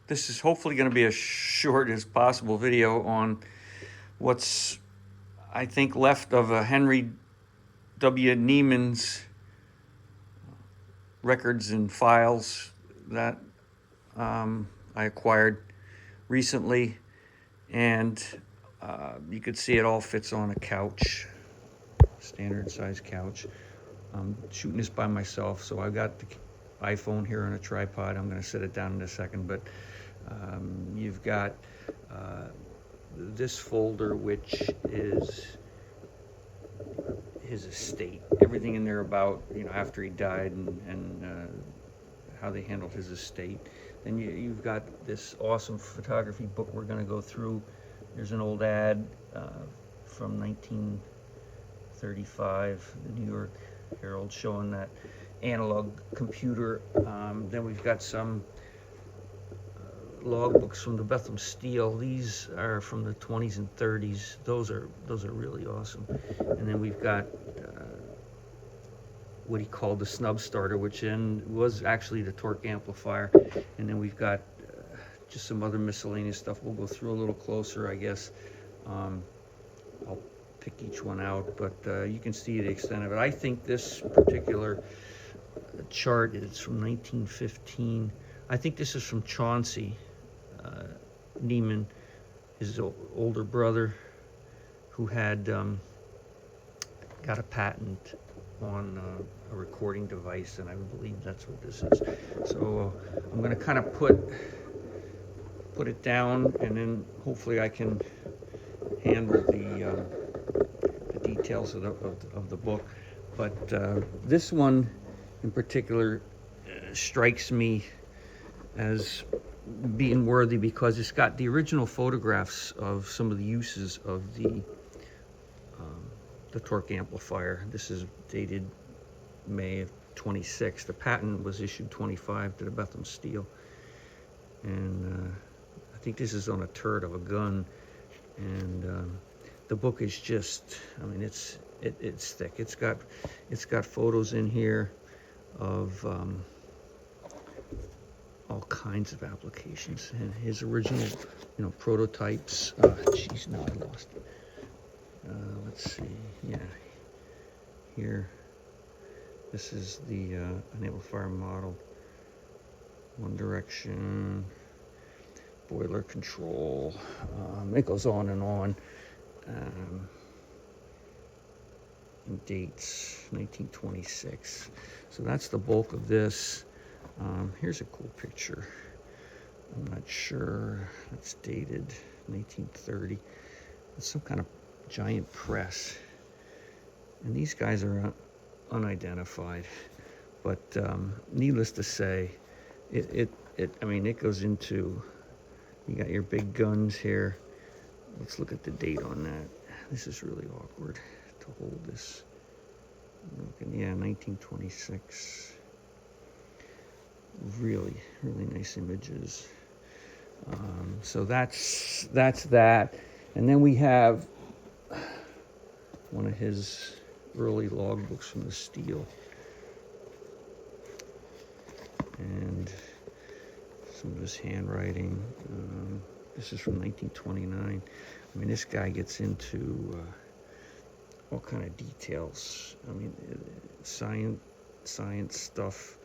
This is hopefully going to be as short as possible video on what's, I think, left of a Henry W. Nieman's records and files that I acquired recently, and you could see it all fits on a couch, standard size couch. I'm shooting this by myself, so I've got the iPhone here on a tripod. I'm going to set it down in a second, but you've got this folder, which is his estate, everything in there about, you know, after he died and how they handled his estate. Then you've got this awesome photography book we're going to go through. There's an old ad from 1935, the New York Herald, showing that analog computer. Then we've got some logbooks from the Bethlehem Steel. These are from the 20s and 30s. Those are really awesome. And then we've got what he called the snub starter, which was actually the Torque Amplifier. And then we've got just some other miscellaneous stuff we'll go through a little closer, I guess. I'll pick each one out, but you can see the extent of it. I think this particular chart is from 1915. I think this is from Chauncey Nieman, his older brother, who had got a patent on a recording device, and I believe that's what this is. So I'm going to kind of put it down, and then hopefully I can handle the details of the book. But this one in particular strikes me as being worthy because it's got the original photographs of some of the uses of the Torque Amplifier. This is dated May of 26. The patent was issued 25 to the Bethlehem Steel, and I think this is on a turret of a gun. And the book is just, I mean, it's thick. It's got photos in here of all kinds of applications, and his original, you know, prototypes. Geez, now I lost it. Let's see. Yeah, here. This is the an amplifier model. One direction, boiler control. It goes on and on. And dates 1926. So that's the bulk of this. Here's a cool picture. I'm not sure. It's dated 1930. It's some kind of giant press. And these guys are unidentified. But needless to say, I mean, it goes into, you got your big guns here. Let's look at the date on that. This is really awkward to hold this. Yeah, 1926. Really, really nice images. So that's that. And then we have one of his early logbooks from the Steel. And some of his handwriting. This is from 1929. I mean, this guy gets into all kind of details. I mean, science stuff,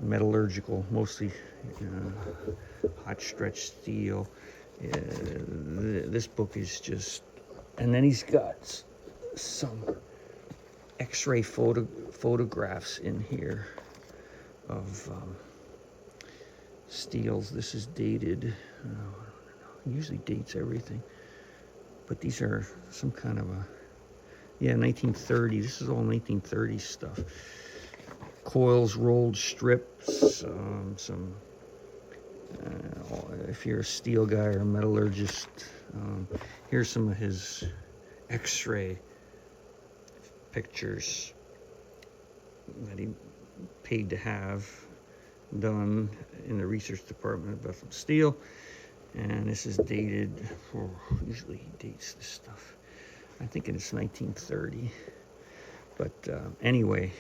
metallurgical, mostly hot stretch steel. This book is just, and then he's got some X-ray photographs in here of steels. This is dated, usually dates everything, but these are some kind of a, yeah, 1930. This is all 1930 stuff. Coils, rolled strips, some, if you're a steel guy or a metallurgist, here's some of his X-ray pictures that he paid to have done in the research department of Bethlehem Steel. And this is dated for, usually he dates this stuff, I think it's 1930. But anyway,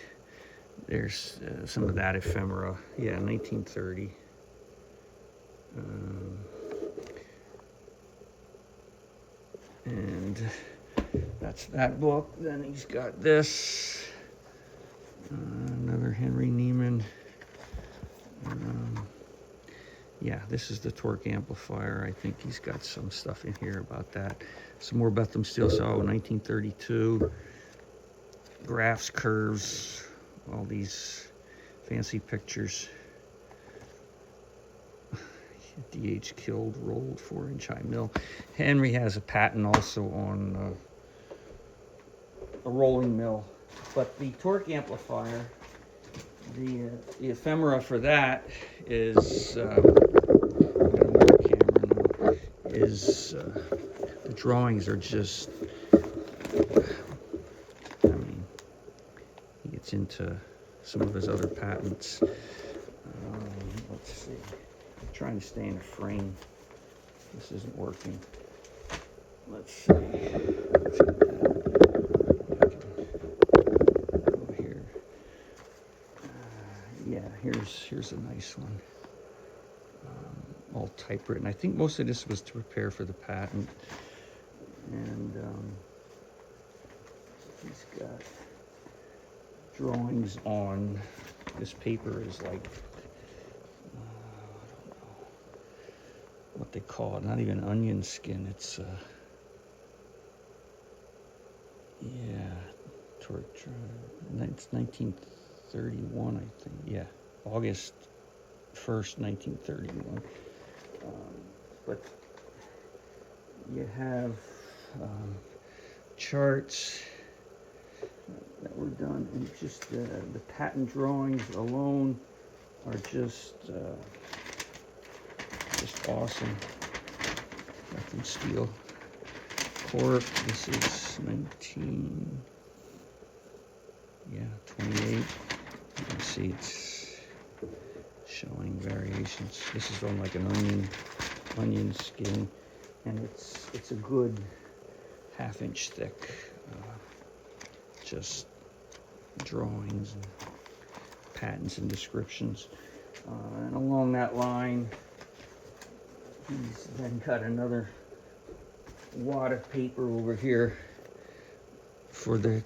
There's some of that ephemera. Yeah, 1930. And that's that book. Then he's got this. Another Henry Nieman. Yeah, this is the Torque Amplifier. I think he's got some stuff in here about that. Some more Bethlehem Steel Saw, 1932. Graphs, curves, all these fancy pictures. DH killed, rolled 4-inch high mill. Henry has a patent also on a rolling mill. But the Torque Amplifier, the ephemera for that is, the drawings are just, I mean, he gets into some of his other patents. Let's see. I'm trying to stay in a frame. This isn't working. Let's see. Let's get that. Over here. Yeah, here's a nice one. All typewritten. I think most of this was to prepare for the patent. And he's got drawings on, this paper is like, I don't know what they call it, not even onion skin, it's yeah, it's 1931, I think. Yeah, August 1st, 1931. But you have charts that were done, and just the patent drawings alone are just awesome. Nothing steel. Cork, this is 28. You can see it's showing variations. This is on like an onion skin, and it's a good half-inch thick. Just drawings and patents and descriptions. And along that line, he's then got another wad of paper over here for the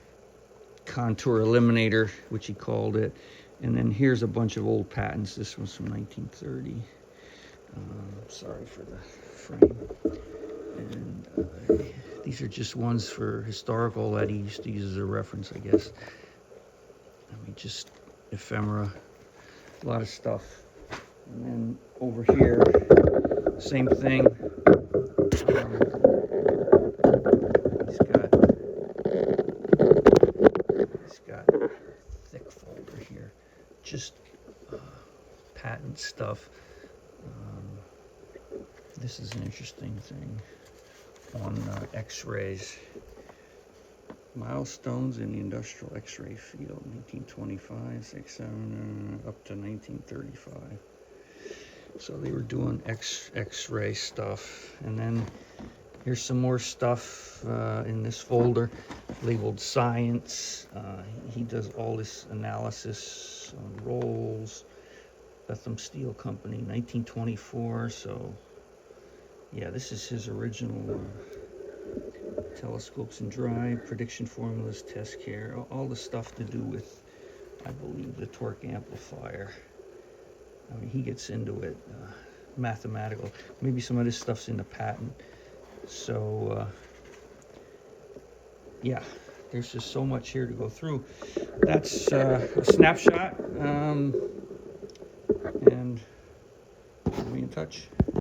contour eliminator, which he called it. And then here's a bunch of old patents. This one's from 1930. Sorry for the frame. And these are just ones for historical that he used to use as a reference, I guess. I mean, just ephemera, a lot of stuff. And then over here, same thing. He's got a thick folder here, just patent stuff. This is an interesting thing on X-rays. Milestones in the industrial X-ray field, 1925, 67, up to 1935. So they were doing X-ray stuff. And then here's some more stuff in this folder labeled science. He does all this analysis on rolls. Bethlehem Steel Company, 1924. So yeah, this is his original telescopes and drive, prediction formulas, test care, all the stuff to do with, I believe, the Torque Amplifier. I mean, he gets into it, mathematical. Maybe some of this stuff's in the patent. So, yeah, there's just so much here to go through. That's a snapshot, and we'll be in touch.